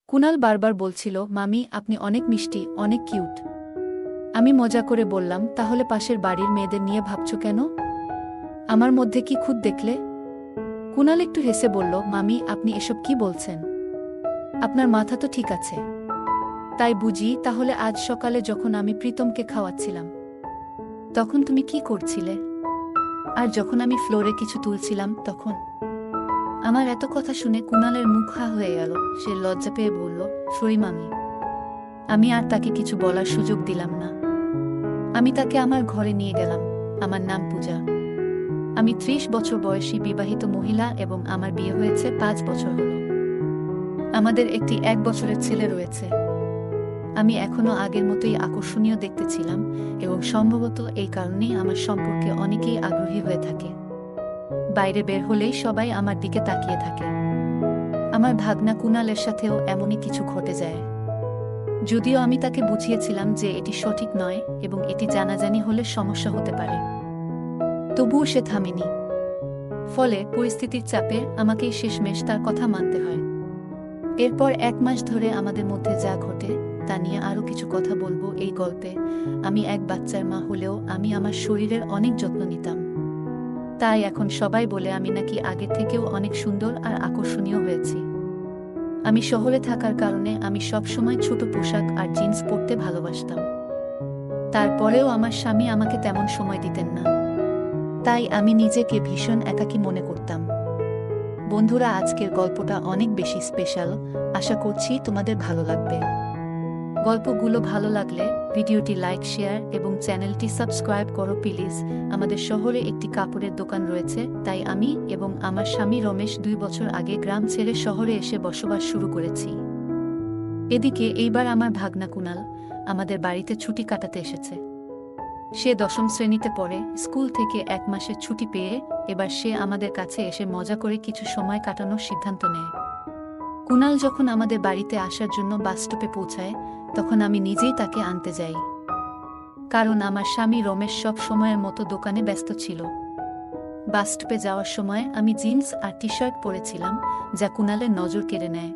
কুনাল বারবার বলছিল, মামি আপনি অনেক মিষ্টি, অনেক কিউট। আমি মজা করে বললাম, তাহলে পাশের বাড়ির মেয়েদের নিয়ে ভাবছ কেন? আমার মধ্যে কি খুঁত দেখলে? কুনাল একটু হেসে বলল, মামি আপনি এসব কি বলছেন? আপনার মাথা তো ঠিক আছে। তাই বুঝি। তাহলে আজ সকালে যখন আমি প্রীতমকে খাওয়াচ্ছিলাম তখন তুমি কি করছিলে? আর যখন আমি ফ্লোরে কিছু তুলছিলাম তখন? আমার এত কথা শুনে কুনালের মুখ হা হয়ে গেল। সে লজ্জা পেয়ে বলল, সরি মামি। আমি আর তাকে কিছু বলার সুযোগ দিলাম না। আমি তাকে আমার ঘরে নিয়ে গেলাম। আমার নাম পূজা। আমি ৩০ বছর বয়সী বিবাহিত মহিলা এবং আমার বিয়ে হয়েছে ৫ বছর হল। আমাদের একটি ১ বছরের ছেলে রয়েছে। আমি এখনো আগের মতোই আকর্ষণীয় দেখতে ছিলাম এবং সম্ভবত এই কারণেই আমার সম্পর্কে অনেকেই আগ্রহী হয়ে থাকে। বাইরে বের হলেই সবাই আমার দিকে তাকিয়ে থাকে। আমার ভাগনা কুনালের সাথেও এমনই কিছু ঘটে যায়। যদিও আমি তাকে বুঝিয়েছিলাম যে এটি সঠিক নয় এবং এটি জানাজানি হলে সমস্যা হতে পারে, তবুও সে থামেনি। ফলে পরিস্থিতির চাপে আমাকেই শেষমেশ তার কথা মানতে হয়। এরপর ১ মাস ধরে আমাদের মধ্যে যা ঘটে তা নিয়ে আরও কিছু কথা বলবো এই গল্পে। আমি এক বাচ্চার মা হলেও আমি আমার শরীরের অনেক যত্ন নিতাম। তাই এখন সবাই বলে আমি নাকি আগের থেকেও অনেক সুন্দর আর আকর্ষণীয় হয়েছি। আমি শহরে থাকার কারণে আমি সবসময় ছোট পোশাক আর জিন্স পরতে ভালোবাসতাম। তারপরেও আমার স্বামী আমাকে তেমন সময় দিতেন না। তাই আমি নিজেকে ভীষণ একাকী মনে করতাম। বন্ধুরা, আজকের গল্পটা অনেক বেশি স্পেশাল। আশা করছি তোমাদের ভালো লাগবে। গল্পগুলো ভালো লাগলে ভিডিওটি লাইক, শেয়ার এবং চ্যানেলটি সাবস্ক্রাইব করো প্লিজ। আমাদের শহরে একটি কাপড়ের দোকান রয়েছে, তাই আমি এবং আমার স্বামী রমেশ ২ বছর আগে গ্রাম ছেড়ে শহরে এসে বসবাস শুরু করেছি। এদিকে এইবার আমার ভাগনা কুনাল আমাদের বাড়িতে ছুটি কাটাতে এসেছে। সে ১০ম শ্রেণীতে পড়ে। স্কুল থেকে ১ মাসের ছুটি পেয়ে এবার সে আমাদের কাছে এসে মজা করে কিছু সময় কাটানোর সিদ্ধান্ত নেয়। কুনাল যখন আমাদের বাড়িতে আসার জন্য বাসস্টপে পৌঁছায় তখন আমি নিজেই তাকে আনতে যাই, কারণ আমার স্বামী রমেশ সব সময়ের মতো দোকানে ব্যস্ত ছিল। বাসস্টপে যাওয়ার সময় আমি জিন্স আর টি শার্ট পরেছিলাম, যা কুনালের নজর কেড়ে নেয়।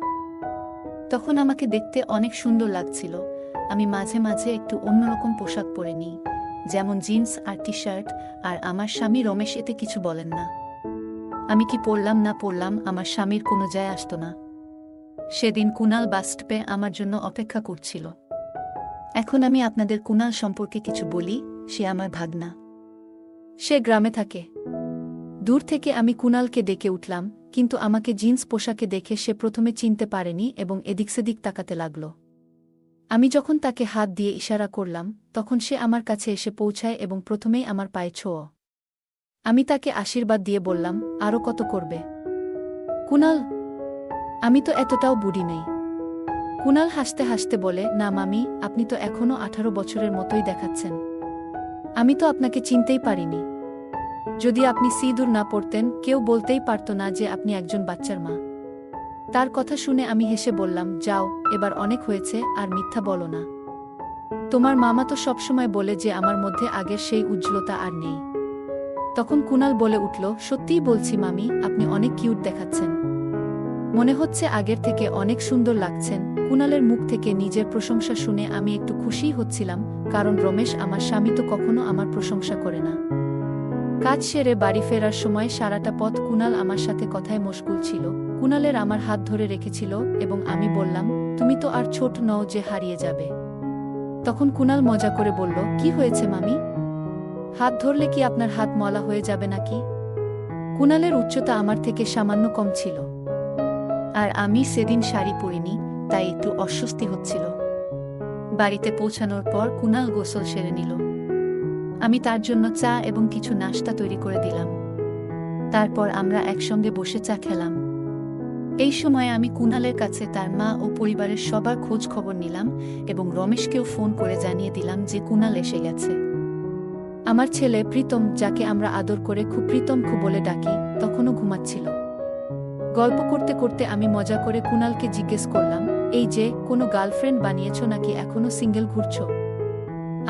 তখন আমাকে দেখতে অনেক সুন্দর লাগছিল। আমি মাঝে মাঝে একটু অন্যরকম পোশাক পরে নিই, যেমন জিন্স আর টি শার্ট, আর আমার স্বামী রমেশ এতে কিছু বলেন না। আমি কি পরলাম না পরলাম আমার স্বামীর কোনো যায় আসতো না। সেদিন কুনাল বাসস্টপে আমার জন্য অপেক্ষা করছিল। এখন আমি আপনাদের কুনাল সম্পর্কে কিছু বলি। সে আমার ভাগনা। সে গ্রামে থাকে। দূর থেকে আমি কুনালকে ডেকে উঠলাম, কিন্তু আমাকে জিন্স পোশাকে দেখে সে প্রথমে চিনতে পারেনি এবং এদিক সেদিক তাকাতে লাগল। আমি যখন তাকে হাত দিয়ে ইশারা করলাম তখন সে আমার কাছে এসে পৌঁছায় এবং প্রথমেই আমার পায়ে ছোঁয়। আমি তাকে আশীর্বাদ দিয়ে বললাম, আরও কত করবে কুনাল? আমি তো এতটাও বুড়ি নেই। কুনাল হাসতে হাসতে বলে, না মামি, আপনি তো এখনও ১৮ বছরের মতোই দেখাচ্ছেন। আমি তো আপনাকে চিনতেই পারিনি। যদি আপনি সিঁদুর না পরতেন কেউ বলতেই পারত না যে আপনি একজন বাচ্চার মা। তার কথা শুনে আমি হেসে বললাম, যাও, এবার অনেক হয়েছে, আর মিথ্যা বলো না। তোমার মামা তো সবসময় বলে যে আমার মধ্যে আগের সেই উজ্জ্বলতা আর নেই। তখন কুনাল বলে উঠল, সত্যিই বলছি মামি, আপনি অনেক কিউট দেখাচ্ছেন। মনে হচ্ছে আগের থেকে অনেক সুন্দর লাগছেন। কুনালের মুখ থেকে নিজের প্রশংসা শুনে আমি একটু খুশিই হচ্ছিলাম, কারণ রমেশ আমার স্বামী তো কখনো আমার প্রশংসা করে না। কাজ সেরে বাড়ি ফেরার সময় সারাটা পথ কুনাল আমার সাথে কথায় মশগুল ছিল। কুনালের আমার হাত ধরে রেখেছিল এবং আমি বললাম, তুমি তো আর ছোট নও যে হারিয়ে যাবে। তখন কুনাল মজা করে বলল, কি হয়েছে মামি? হাত ধরলে কি আপনার হাত মলা হয়ে যাবে নাকি? কুনালের উচ্চতা আমার থেকে সামান্য কম ছিল, আর আমি সেদিন শাড়ি পরিনি, তাই একটু অস্বস্তি হচ্ছিল। বাড়িতে পৌঁছানোর পর কুনাল গোসল সেরে নিল। আমি তার জন্য চা এবং কিছু নাশতা তৈরি করে দিলাম। তারপর আমরা একসঙ্গে বসে চা খেলাম। এই সময় আমি কুনালের কাছে তার মা ও পরিবারের সবার খোঁজ খবর নিলাম এবং রমেশকেও ফোন করে জানিয়ে দিলাম যে কুনাল এসে গেছে। আমার ছেলে প্রীতম, যাকে আমরা আদর করে খুব প্রীতম বলে ডাকি, তখনও ঘুমাচ্ছিল। গল্প করতে করতে আমি মজা করে কুনালকে জিজ্ঞেস করলাম, এই যে, কোনো গার্লফ্রেন্ড বানিয়েছ নাকি এখনো সিঙ্গেল ঘুরছ?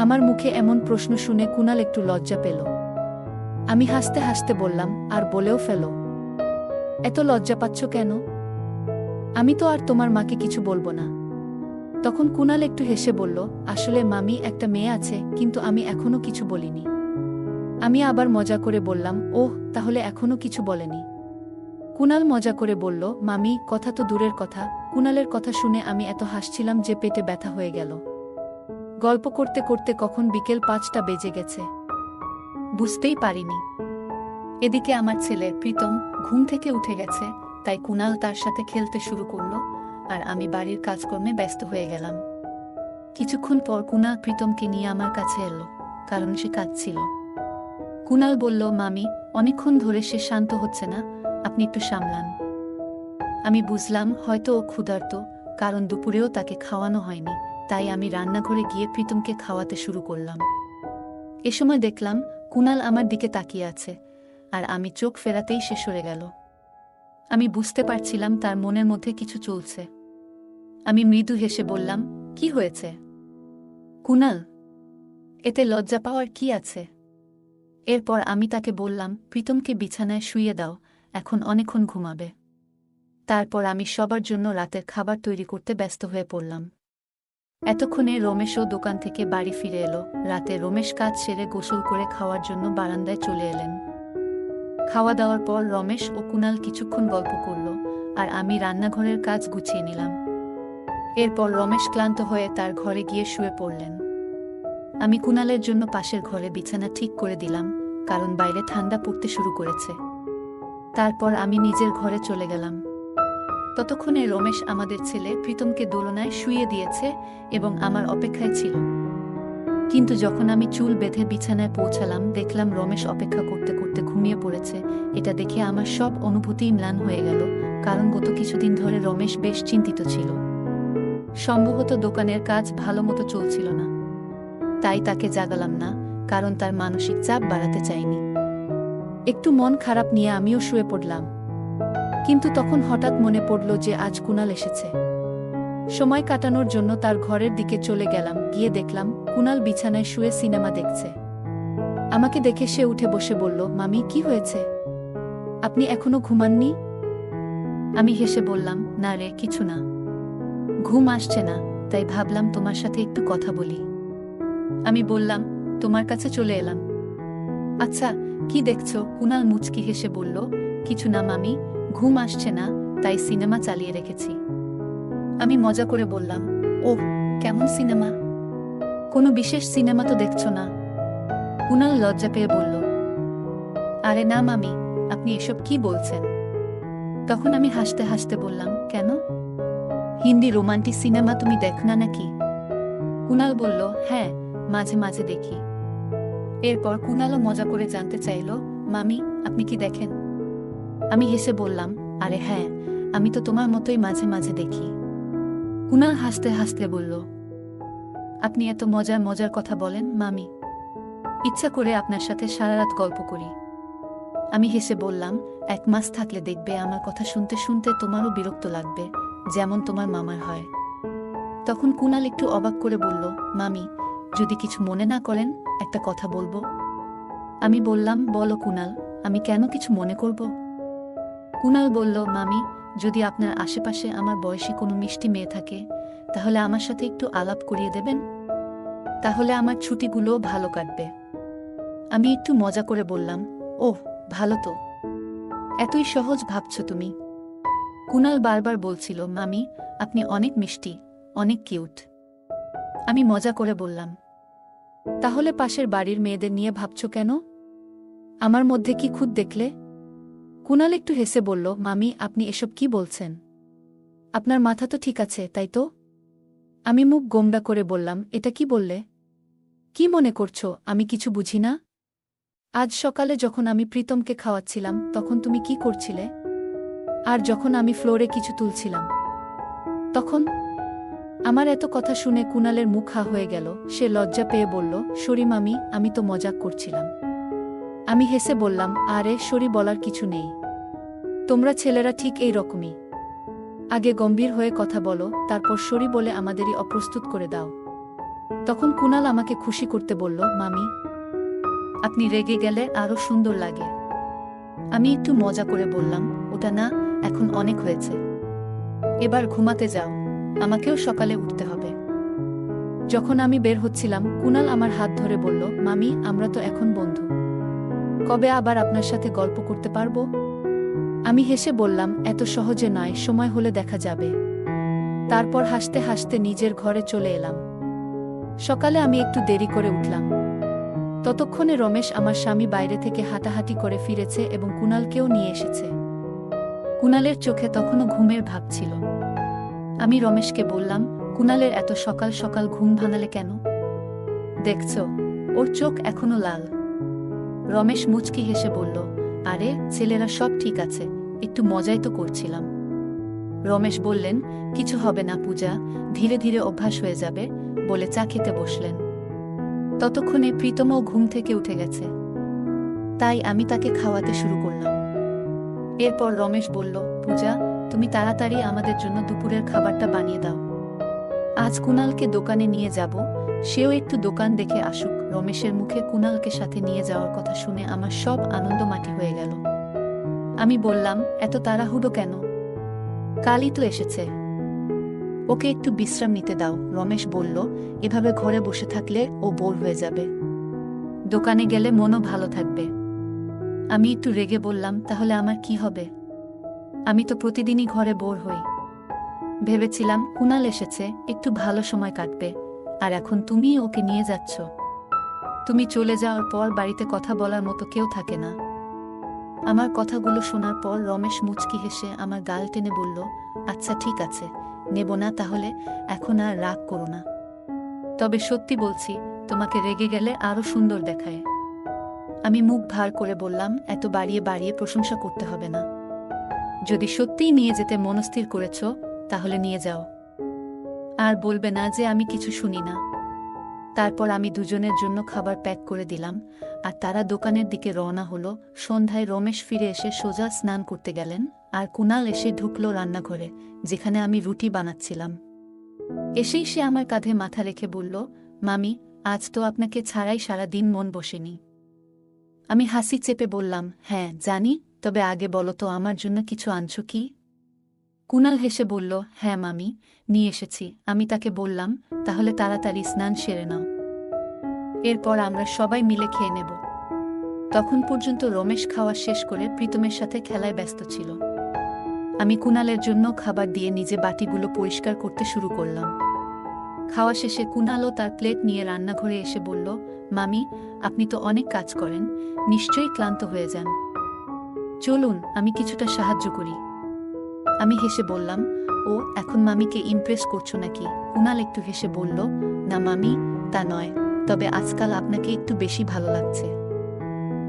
আমার মুখে এমন প্রশ্ন শুনে কুনাল একটু লজ্জা পেল। আমি হাসতে হাসতে বললাম, আর বলেও ফেলো। এত লজ্জা পাচ্ছ কেন? আমি তো আর তোমার মাকে কিছু বলবো না। তখন কুনাল একটু হেসে বলল, আসলে মামি, একটা মেয়ে আছে, কিন্তু আমি এখনো কিছু বলিনি। আমি আবার মজা করে বললাম, ওহ, তাহলে এখনো কিছু বলেনি? কুনাল মজা করে বলল, মামি, কথা তো দূরের কথা। কুনালের কথা শুনে আমি এত হাসছিলাম যে পেটে ব্যথা হয়ে গেল। গল্প করতে করতে কখন বিকেল 5টা বেজে গেছে বুঝতেই পারিনি। এদিকে আমার ছেলে প্রীতম ঘুম থেকে উঠে গেছে, তাই কুনাল তার সাথে খেলতে শুরু করল, আর আমি বাড়ির কাজকর্মে ব্যস্ত হয়ে গেলাম। কিছুক্ষণ পর কুনাল প্রীতমকে নিয়ে আমার কাছে এলো, কারণ সে কাঁদছিল। কুনাল বলল, মামি, অনেকক্ষণ ধরে সে শান্ত হচ্ছে না, আপনি একটু সামলান। আমি বুঝলাম হয়তো ও ক্ষুধার্ত, কারণ দুপুরেও তাকে খাওয়ানো হয়নি, তাই আমি রান্নাঘরে গিয়ে প্রীতমকে খাওয়াতে শুরু করলাম। এ সময় দেখলাম কুনাল আমার দিকে তাকিয়ে আছে, আর আমি চোখ ফেরাতেই সে সরে গেল। আমি বুঝতে পারছিলাম তার মনের মধ্যে কিছু চলছে। আমি মৃদু হেসে বললাম, কি হয়েছে কুনাল? এতে লজ্জা পাওয়ার কি আছে? এরপর আমি তাকে বললাম, প্রীতমকে বিছানায় শুইয়ে দাও, এখন অনেকক্ষণ ঘুমাবে। তারপর আমি সবার জন্য রাতের খাবার তৈরি করতে ব্যস্ত হয়ে পড়লাম। এতক্ষণে রমেশও দোকান থেকে বাড়ি ফিরে এলো। রাতে রমেশ কাজ সেরে গোসল করে খাওয়ার জন্য বারান্দায় চলে এলেন। খাওয়া দাওয়ার পর রমেশ ও কুনাল কিছুক্ষণ গল্প করল, আর আমি রান্নাঘরের কাজ গুছিয়ে নিলাম। এরপর রমেশ ক্লান্ত হয়ে তার ঘরে গিয়ে শুয়ে পড়লেন। আমি কুনালের জন্য পাশের ঘরে বিছানা ঠিক করে দিলাম, কারণ বাইরে ঠান্ডা পড়তে শুরু করেছে। তারপর আমি নিজের ঘরে চলে গেলাম। ততক্ষণে রমেশ আমাদের ছেলে প্রীতমকে দোলনায় শুইয়ে দিয়েছে এবং আমার অপেক্ষায় ছিল। কিন্তু যখন আমি চুল বেঁধে বিছানায় পৌঁছালাম, দেখলাম রমেশ অপেক্ষা করতে করতে ঘুমিয়ে পড়েছে। এটা দেখে আমার সব অনুভূতি ম্লান হয়ে গেল, কারণ গত কিছুদিন ধরে রমেশ বেশ চিন্তিত ছিল। সম্ভবত দোকানের কাজ ভালোমতো চলছিল না। তাই তাকে জাগালাম না, কারণ তার মানসিক চাপ বাড়াতে চাইনি। একটু মন খারাপ নিয়ে আমিও শুয়ে পড়লাম। কিন্তু তখন হঠাৎ মনে পড়ল যে আজ কুনাল এসেছে। সময় কাটানোর জন্য তার ঘরের দিকে চলে গেলাম। গিয়ে দেখলাম কুনাল বিছানায় শুয়ে সিনেমা দেখছে। আমাকে দেখে সে উঠে বসে বলল, মামি, কি হয়েছে? আপনি এখনো ঘুমাননি? আমি হেসে বললাম, না রে, কিছু না। ঘুম আসছে না, তাই ভাবলাম তোমার সাথে একটু কথা বলি। আমি বললাম, তোমার কাছে চলে এলাম। আচ্ছা, কি দেখছো? কুনাল মুচকি হেসে বলল, কিছু না মামি, ঘুম আসছে না, তাই সিনেমা চালিয়ে রেখেছি। আমি মজা করে বললাম, ওহ, কেমন সিনেমা? কোনো বিশেষ সিনেমা তো দেখছো না? কুনাল লজ্জা পেয়ে বলল, আরে না মামি, আপনি এসব কি বলছেন? তখন আমি হাসতে হাসতে বললাম, কেন? হিন্দি রোমান্টিক সিনেমা তুমি দেখো না নাকি? কুনাল বলল, হ্যাঁ, মাঝে মাঝে দেখি। এরপর কুনালও মজা করে জানতে চাইল, মামি, আপনি কি দেখেন? আমি হেসে বললাম, আরে হ্যাঁ, আমি তো তোমার মতোই মাঝে মাঝে দেখি। কুনাল হাসতে হাসতে বলল, আপনি এত মজার মজার কথা বলেন মামি, ইচ্ছা করে আপনার সাথে সারা রাত গল্প করি। আমি হেসে বললাম, 1 মাস থাকলে দেখবে আমার কথা শুনতে শুনতে তোমারও বিরক্ত লাগবে, যেমন তোমার মামার হয়। তখন কুনাল একটু অবাক করে বলল, মামি, যদি কিছু মনে না করেন, একটা কথা বলবো। আমি বললাম, বলো কুনাল, আমি কেন কিছু মনে করব? কুনাল বলল, মামি, যদি আপনার আশেপাশে আমার বয়সী কোনো মিষ্টি মেয়ে থাকে, তাহলে আমার সাথে একটু আলাপ করিয়ে দেবেন। তাহলে আমার ছুটিগুলোও ভালো কাটবে। আমি একটু মজা করে বললাম, ওহ, ভালো তো, এতই সহজ ভাবছো তুমি? কুনাল বারবার বলছিল, মামি, আপনি অনেক মিষ্টি, অনেক কিউট। আমি মজা করে বললাম, তাহলে পাশের বাড়ির মেয়েদের নিয়ে ভাবছো কেন? আমার মধ্যে কি খুঁত দেখলে? কুনাল একটু হেসে বলল, মামি, আপনি এসব কি বলছেন? আপনার মাথা তো ঠিক আছে, তাই তো? আমি মুখ গোমড়া করে বললাম, এটা কি বললে? কি মনে করছো আমি কিছু বুঝি না? আজ সকালে যখন আমি প্রীতমকে খাওয়াচ্ছিলাম, তখন তুমি কি করছিলে? আর যখন আমি ফ্লোরে কিছু তুলছিলাম, তখন? আমার এত কথা শুনে কুনালের মুখ হা হয়ে গেল। সে লজ্জা পেয়ে বলল, সরি মামি, আমি তো মজাক করছিলাম। আমি হেসে বললাম, আরে সরি বলার কিছু নেই, তোমরা ছেলেরা ঠিক এই রকমই। আগে গম্ভীর হয়ে কথা বলো, তারপর সরি বলে আমাদেরই অপ্রস্তুত করে দাও। তখন কুনাল আমাকে খুশি করতে বলল, মামি, আপনি রেগে গেলে আরো সুন্দর লাগে। আমি একটু মজা করে বললাম, ওটা না, এখন অনেক হয়েছে। এবার ঘুমাতে যাও, আমাকেও সকালে উঠতে হবে। যখন আমি বের হচ্ছিলাম কুনাল আমার হাত ধরে বলল, মামি আমরা তো এখন বন্ধু, কবে আবার আপনার সাথে গল্প করতে পারবো? আমি হেসে বললাম, এত সহজে নয়, সময় হলে দেখা যাবে। তারপর হাসতে হাসতে নিজের ঘরে চলে এলাম। সকালে আমি একটু দেরি করে উঠলাম। ততক্ষণে রমেশ আমার স্বামী বাইরে থেকে হাঁটাহাঁটি করে ফিরেছে এবং কুনালকেও নিয়ে এসেছে। কুনালের চোখে তখনও ঘুমের ভাব ছিল। আমি রমেশকে বললাম, কুনালের এত সকাল সকাল ঘুম ভাঙালে কেন? দেখছ, ওর চোখ এখনো লাল। রমেশ মুচকি হেসে বলল, আরে ছেলেরা সব ঠিক আছে, একটু মজাই তো করছিলাম। রমেশ বললেন, কিছু হবে না পূজা, ধীরে ধীরে অভ্যাস হয়ে যাবে, বলে চা খেতে বসলেন। ততক্ষণে প্রীতমও ঘুম থেকে উঠে গেছে, তাই আমি তাকে খাওয়াতে শুরু করলাম। এরপর রমেশ বলল, পূজা তুমি তাড়াতাড়ি আমাদের জন্য দুপুরের খাবারটা বানিয়ে দাও। আজ কুনালকে দোকানে নিয়ে যাব, সেও একটু দোকান দেখে আসুক। রমেশের মুখে কুনালকে সাথে নিয়ে যাওয়ার কথা শুনে আমার সব আনন্দ মাটি হয়ে গেল। আমি বললাম, এত তাড়াহুড়ো কেন? কালই তো এসেছে, ওকে একটু বিশ্রাম নিতে দাও। রমেশ বলল, এভাবে ঘরে বসে থাকলে ও বোর হয়ে যাবে, দোকানে গেলে মনও ভালো থাকবে। আমি একটু রেগে বললাম, তাহলে আমার কি হবে? আমি তো প্রতিদিনই ঘরে বোর হই। ভেবেছিলাম কুনাল এসেছে, একটু ভালো সময় কাটবে, আর এখন তুমি ওকে নিয়ে যাচ্ছ। তুমি চলে যাওয়ার পর বাড়িতে কথা বলার মতো কেউ থাকে না। আমার কথাগুলো শোনার পর রমেশ মুচকি হেসে আমার গাল টেনে বলল, আচ্ছা ঠিক আছে, নেব না তাহলে, এখন আর রাগ করো না। তবে সত্যি বলছি, তোমাকে রেগে গেলে আরো সুন্দর দেখায়। আমি মুখ ভার করে বললাম, এত বাড়িয়ে বাড়িয়ে প্রশংসা করতে হবে না। যদি সত্যিই নিয়ে যেতে মনস্থির করেছ, তাহলে নিয়ে যাও, আর বলবে না যে আমি কিছু শুনি না। তারপর আমি দুজনের জন্য খাবার প্যাক করে দিলাম, আর তারা দোকানের দিকে রওনা হলো। সন্ধ্যায় রমেশ ফিরে এসে সোজা স্নান করতে গেলেন, আর কুনাল এসে ঢুকল রান্নাঘরে, যেখানে আমি রুটি বানাচ্ছিলাম। এসেই সে আমার কাঁধে মাথা রেখে বলল, মামি আজ তো আপনাকে ছাড়াই সারা দিন মন বসেনি। আমি হাসি চেপে বললাম, হ্যাঁ জানি, তবে আগে বলো তো আমার জন্য কিছু আনছো কি? কুনাল হেসে বলল, হ্যাঁ মামি, নিয়ে এসেছি। আমি তাকে বললাম, তাহলে তাড়াতাড়ি স্নান সেরে নাও, এরপর আমরা সবাই মিলে খেয়ে নেব। তখন পর্যন্ত রমেশ খাওয়া শেষ করে প্রীতমের সাথে খেলায় ব্যস্ত ছিল। আমি কুনালের জন্য খাবার দিয়ে নিজে বাটিগুলো পরিষ্কার করতে শুরু করলাম। খাওয়া শেষে কুনালও তার প্লেট নিয়ে রান্নাঘরে এসে বলল, মামি আপনি তো অনেক কাজ করেন, নিশ্চয়ই ক্লান্ত হয়ে যান, চলুন আমি কিছুটা সাহায্য করি। আমি হেসে বললাম, ও এখন মামিকে ইমপ্রেস করছো নাকি? কুনাল একটু হেসে বলল, না মামি, তা নয়, তবে আজকাল আপনাকে একটু বেশি ভালো লাগছে।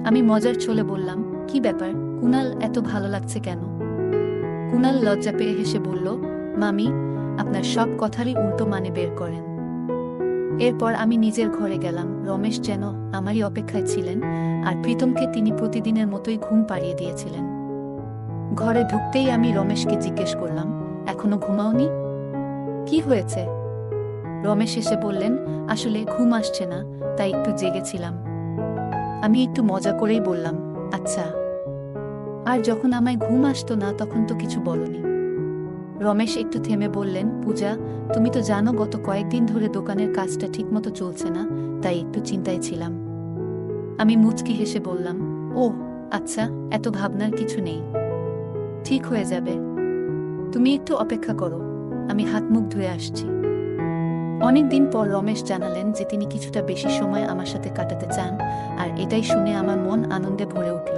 আমি মজার ছলে বললাম, কি ব্যাপার কুনাল, এত ভালো লাগছে কেন? কুনাল লজ্জা পেয়ে হেসে বলল, মামি আপনার সব কথারই উল্টো মানে বের করেন। এরপর আমি নিজের ঘরে গেলাম। রমেশ যেন আমারই অপেক্ষায় ছিলেন, আর প্রীতমকে তিনি প্রতিদিনের মতোই ঘুম পাড়িয়ে দিয়েছিলেন। ঘরে ঢুকতেই আমি রমেশকে জিজ্ঞেস করলাম, এখনো ঘুমাওনি? কি হয়েছে? রমেশ এসে বললেন, আসলে ঘুম আসছে না, তাই একটু জেগেছিলাম। আমি একটু মজা করেই বললাম, আচ্ছা, আর যখন আমায় ঘুম আসতো না তখন তো কিছু বলনি। রমেশ একটু থেমে বললেন, পূজা তুমি তো জানো গত কয়েকদিন ধরে দোকানের কাজটা ঠিকমতো চলছে না, তাই একটু চিন্তায় ছিলাম। আমি মুচকি হেসে বললাম, ওহ আচ্ছা, এত ভাবনার কিছু নেই, ঠিক হয়ে যাবে, তুমি একটু অপেক্ষা করো, আমি হাত মুখ ধুয়ে আসছি। অনেকদিন পর রমেশ জানালেন যে তিনি কিছুটা বেশি সময় আমার সাথে কাটাতে চান, আর এটাই শুনে আমার মন আনন্দে ভরে উঠল।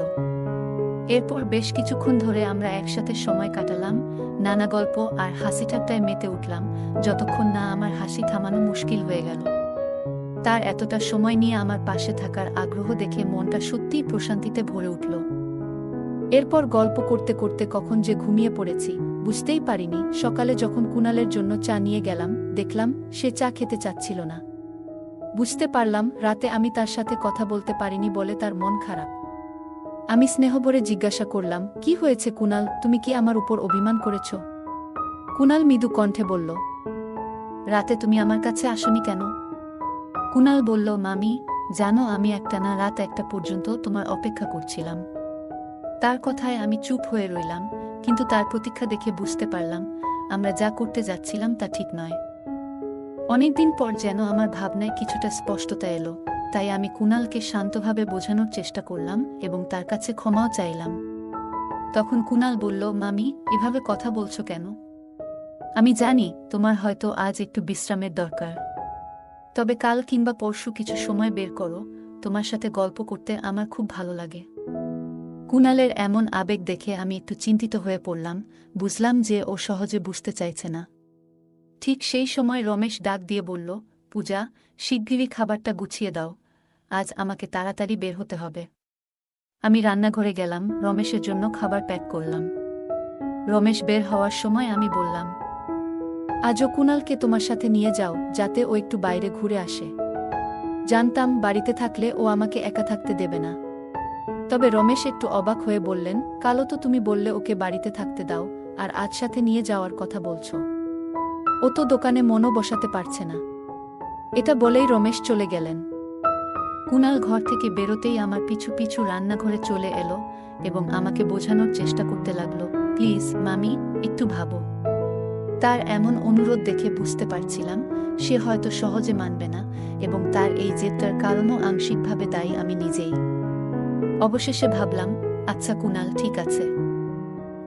এরপর বেশ কিছুক্ষণ ধরে আমরা একসাথে সময় কাটালাম, নানা গল্প আর হাসি ঠাট্টায় মেতে উঠলাম, যতক্ষণ না আমার হাসি থামানো মুশকিল হয়ে গেল। তার এতটা সময় নিয়ে আমার পাশে থাকার আগ্রহ দেখে মনটা সত্যিই প্রশান্তিতে ভরে উঠল। এরপর গল্প করতে করতে কখন যে ঘুমিয়ে পড়েছি বুঝতেই পারিনি। সকালে যখন কুনালের জন্য চা নিয়ে গেলাম, দেখলাম সে চা খেতে চাচ্ছিল না। বুঝতে পারলাম রাতে আমি তার সাথে কথা বলতে পারিনি বলে তার মন খারাপ। আমি স্নেহভরে জিজ্ঞাসা করলাম, কি হয়েছে কুনাল, তুমি কি আমার উপর অভিমান করেছ? কুনাল মৃদু কণ্ঠে বলল, রাতে তুমি আমার কাছে আসনি কেন? কুনাল বলল, মামি জানো আমি একটানা রাত 1টা পর্যন্ত তোমার অপেক্ষা করছিলাম। তার কথায় আমি চুপ হয়ে রইলাম, কিন্তু তার প্রতীক্ষা দেখে বুঝতে পারলাম আমরা যা করতে যাচ্ছিলাম তা ঠিক নয়। অনেকদিন পর যেন আমার ভাবনায় কিছুটা স্পষ্টতা এলো, তাই আমি কুণালকে শান্তভাবে বোঝানোর চেষ্টা করলাম এবং তার কাছে ক্ষমাও চাইলাম। তখন কুণাল বলল, মামি, এভাবে কথা বলছো কেন? আমি জানি তোমার হয়তো আজ একটু বিশ্রামের দরকার, তবে কাল কিংবা পরশু কিছু সময় বের করো, তোমার সাথে গল্প করতে আমার খুব ভালো লাগে। কুণালের এমন আবেগ দেখে আমি একটু চিন্তিত হয়ে পড়লাম, বুঝলাম যে ও সহজে বুঝতে চাইছে না। ঠিক সেই সময় রমেশ ডাক দিয়ে বলল, পূজা, শিগগিরই খাবারটা গুছিয়ে দাও, আজ আমাকে তাড়াতাড়ি বের হতে হবে। আমি রান্নাঘরে গেলাম, রমেশের জন্য খাবার প্যাক করলাম। রমেশ বের হওয়ার সময় আমি বললাম, আজও কুণালকে তোমার সাথে নিয়ে যাও, যাতে ও একটু বাইরে ঘুরে আসে। জানতাম বাড়িতে থাকলে ও আমাকে একা থাকতে দেবে না। তবে রমেশ একটু অবাক হয়ে বললেন, কালও তো তুমি বললে ওকে বাড়িতে থাকতে দাও, আর আজ সাথে নিয়ে যাওয়ার কথা বলছো। ও তো দোকানে মনও বসাতে পারছে না। এটা বলেই রমেশ চলে গেলেন। কুণাল ঘর থেকে বেরোতেই আমার পিছু পিছু রান্নাঘরে চলে এলো এবং আমাকে বোঝানোর চেষ্টা করতে লাগলো, প্লিজ মামি, একটু ভাবো। তার এমন অনুরোধ দেখে বুঝতে পারছিলাম সে হয়তো সহজে মানবে না এবং তার এই জেদটার কারণও আংশিকভাবে দায়ী আমি নিজেই। অবশেষে ভাবলাম, আচ্ছা কুণাল, ঠিক আছে,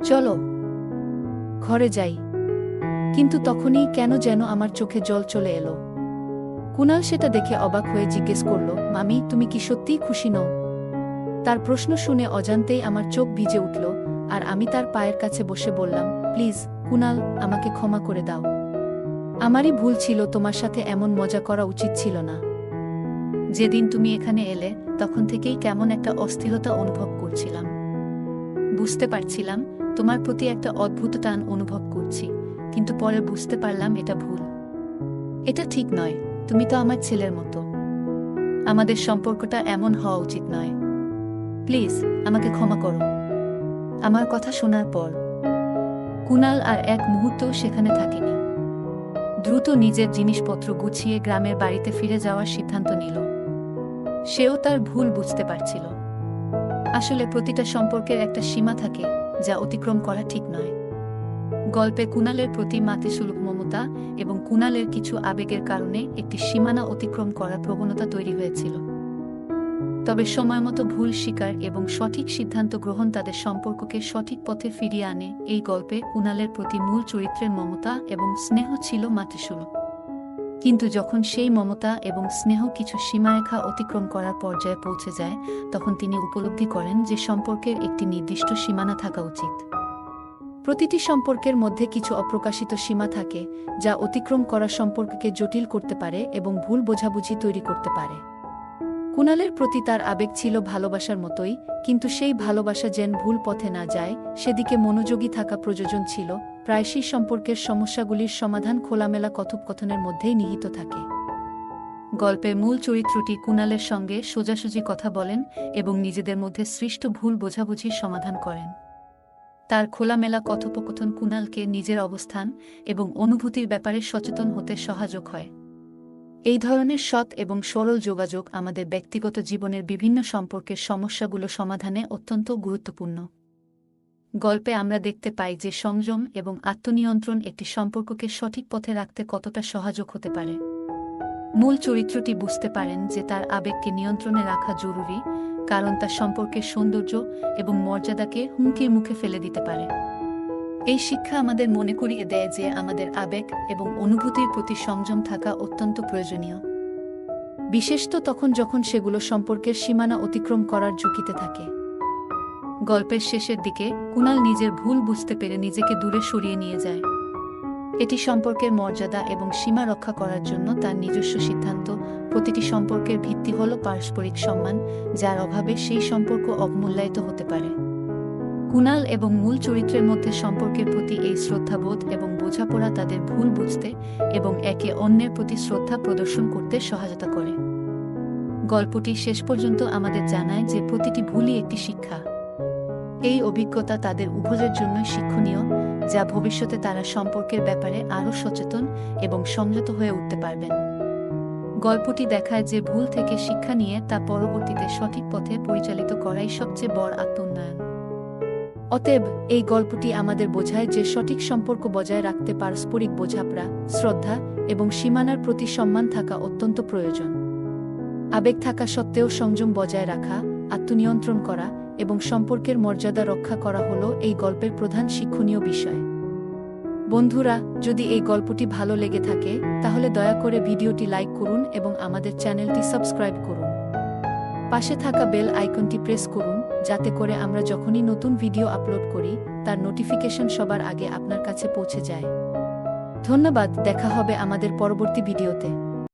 চলো ঘরে যাই। কিন্তু তখনই কেন যেন আমার চোখে জল চলে এলো। কুণাল সেটা দেখে অবাক হয়ে জিজ্ঞেস করল, মামি, তুমি কি সত্যিই খুশি নও? তার প্রশ্ন শুনে অজান্তেই আমার চোখ ভিজে উঠল আর আমি তার পায়ের কাছে বসে বললাম, প্লিজ কুণাল, আমাকে ক্ষমা করে দাও। আমারই ভুল ছিল, তোমার সাথে এমন মজা করা উচিত ছিল না। যেদিন তুমি এখানে এলে তখন থেকেই কেমন একটা অস্থিরতা অনুভব করছিলাম। বুঝতে পারছিলাম তোমার প্রতি একটা অদ্ভুত টান অনুভব করছি, কিন্তু পরে বুঝতে পারলাম এটা ভুল। এটা ঠিক নয়, তুমি তো আমার ছেলের মতো। আমাদের সম্পর্কটা এমন হওয়া উচিত নয়। প্লিজ আমাকে ক্ষমা করো। আমার কথা শোনার পর কুণাল আর এক মুহূর্তও সেখানে থাকেনি। দ্রুত নিজের জিনিসপত্র গুছিয়ে গ্রামের বাড়িতে ফিরে যাওয়ার সিদ্ধান্ত নিল। সেও তার ভুল বুঝতে পারছিল। আসলে প্রতিটা সম্পর্কের একটা সীমা থাকে যা অতিক্রম করা ঠিক নয়। গল্পে কুণালের প্রতি মাতৃসুলভ মমতা এবং কুণালের কিছু আবেগের কারণে একটি সীমানা অতিক্রম করার প্রবণতা তৈরি হয়েছিল। তবে সময়মতো ভুল স্বীকার এবং সঠিক সিদ্ধান্ত গ্রহণ তাদের সম্পর্ককে সঠিক পথে ফিরিয়ে আনে। এই গল্পে কুণালের প্রতি মূল চরিত্রের মমতা এবং স্নেহ ছিল মাতৃসুলভ। কিন্তু যখন সেই মমতা এবং স্নেহ কিছু সীমারেখা অতিক্রম করার পর্যায়ে পৌঁছে যায়, তখন তিনি উপলব্ধি করেন যে সম্পর্কের একটি নির্দিষ্ট সীমানা থাকা উচিত। প্রতিটি সম্পর্কের মধ্যে কিছু অপ্রকাশিত সীমা থাকে যা অতিক্রম করা সম্পর্ককে জটিল করতে পারে এবং ভুল বোঝাবুঝি তৈরি করতে পারে। কুণালের প্রতি তার আবেগ ছিল ভালোবাসার মতোই, কিন্তু সেই ভালোবাসা যেন ভুল পথে না যায় সেদিকে মনোযোগী থাকা প্রয়োজন ছিল। প্রায়শই সম্পর্কের সমস্যাগুলির সমাধান খোলামেলা কথোপকথনের মধ্যেই নিহিত থাকে। গল্পের মূল চরিত্রটি কুণালের সঙ্গে সোজাসুজি কথা বলেন এবং নিজেদের মধ্যে সৃষ্ট ভুল বোঝাবুঝির সমাধান করেন। তার খোলামেলা কথোপকথন কুণালকে নিজের অবস্থান এবং অনুভূতির ব্যাপারে সচেতন হতে সহায়ক হয়। এই ধরনের সৎ এবং সরল যোগাযোগ আমাদের ব্যক্তিগত জীবনের বিভিন্ন সম্পর্কের সমস্যাগুলো সমাধানে অত্যন্ত গুরুত্বপূর্ণ। গল্পে আমরা দেখতে পাই যে সংযম এবং আত্মনিয়ন্ত্রণ একটি সম্পর্ককে সঠিক পথে রাখতে কতটা সহায়ক হতে পারে। মূল চরিত্রটি বুঝতে পারেন যে তার আবেগকে নিয়ন্ত্রণে রাখা জরুরি, কারণ তা সম্পর্কের সৌন্দর্য এবং মর্যাদাকে হুমকির মুখে ফেলে দিতে পারে। এই শিক্ষা আমাদের মনে করিয়ে দেয় যে আমাদের আবেগ এবং অনুভূতির প্রতি সংযম থাকা অত্যন্ত প্রয়োজনীয়, বিশেষত তখন যখন সেগুলো সম্পর্কের সীমানা অতিক্রম করার ঝুঁকিতে থাকে। গল্পের শেষের দিকে কুণাল নিজের ভুল বুঝতে পেরে নিজেকে দূরে সরিয়ে নিয়ে যায়। এটি সম্পর্কের মর্যাদা এবং সীমা রক্ষা করার জন্য তার নিজস্ব সিদ্ধান্ত। প্রতিটি সম্পর্কের ভিত্তি হল পারস্পরিক সম্মান, যার অভাবে সেই সম্পর্ক অবমূল্যায়িত হতে পারে। কুণাল এবং মূল চরিত্রের মধ্যে সম্পর্কের প্রতি এই শ্রদ্ধাবোধ এবং বোঝাপড়া তাদের ভুল বুঝতে এবং একে অন্যের প্রতি শ্রদ্ধা প্রদর্শন করতে সহায়তা করে। গল্পটি শেষ পর্যন্ত আমাদের জানায় যে প্রতিটি ভুলই একটি শিক্ষা। এই অভিজ্ঞতা তাদের উভয়ের জন্যই শিক্ষণীয়, যা ভবিষ্যতে তারা সম্পর্কের ব্যাপারে আরও সচেতন এবং সংযত হয়ে উঠতে পারবেন। গল্পটি দেখায় যে ভুল থেকে শিক্ষা নিয়ে তা পরবর্তীতে সঠিক পথে পরিচালিত করাই সবচেয়ে বড় আত্ম উন্নয়ন। অতএব এই গল্পটি আমাদের বোঝায় যে সঠিক সম্পর্ক বজায় রাখতে পারস্পরিক বোঝাপড়া, শ্রদ্ধা এবং সীমানার প্রতি সম্মান থাকা অত্যন্ত প্রয়োজন। আবেগ থাকা সত্ত্বেও সংযম বজায় রাখা, আত্মনিয়ন্ত্রণ করা এবং সম্পর্কের মর্যাদা রক্ষা করা হলো এই গল্পের প্রধান শিক্ষণীয় বিষয়। বন্ধুরা, যদি এই গল্পটি ভালো লেগে থাকে তাহলে দয়া করে ভিডিওটি লাইক করুন এবং আমাদের চ্যানেলটি সাবস্ক্রাইব করুন। পাশে থাকা বেল আইকনটি প্রেস করুন যাতে করে আমরা যখনই নতুন ভিডিও আপলোড করি তার নোটিফিকেশন সবার আগে আপনার কাছে পৌঁছে যায়। ধন্যবাদ, দেখা হবে আমাদের পরবর্তী ভিডিওতে।